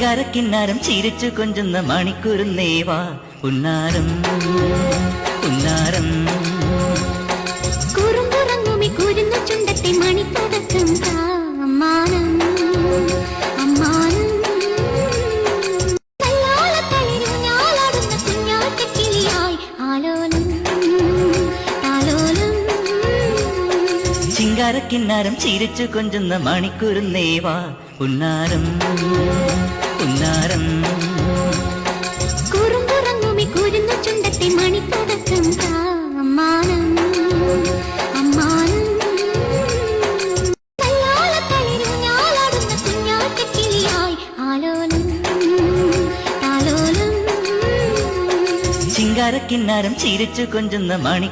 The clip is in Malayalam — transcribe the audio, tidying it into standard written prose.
ചിങ്കാരക്കിന്നാരം ചിരിച്ചു കൊഞ്ചുന്ന മണിക്കൂറുന്നേവാ ഉന്നാരം ഉന്നാരം കുറുമ്പുറങ്ങുമി കുരുന്ന ചുണ്ടത്തെ മണിപ്പതക്കം അമ്മാനം അമ്മാനം ചിങ്കാരക്കിന്നാരം ചിരിച്ചു കൊഞ്ചുന്ന മണിക്കൂറുന്നേവാ ഉന്നാരം ഉന്നാരം കുറുമ്പുറങ്ങുമി കുരുന്ന ചുണ്ടത്തെ മണിപ്പതക്കം അമ്മാനം അമ്മാനം ചിങ്കാരക്കിന്നാരം ചിരിച്ചു കൊഞ്ചുന്ന മണി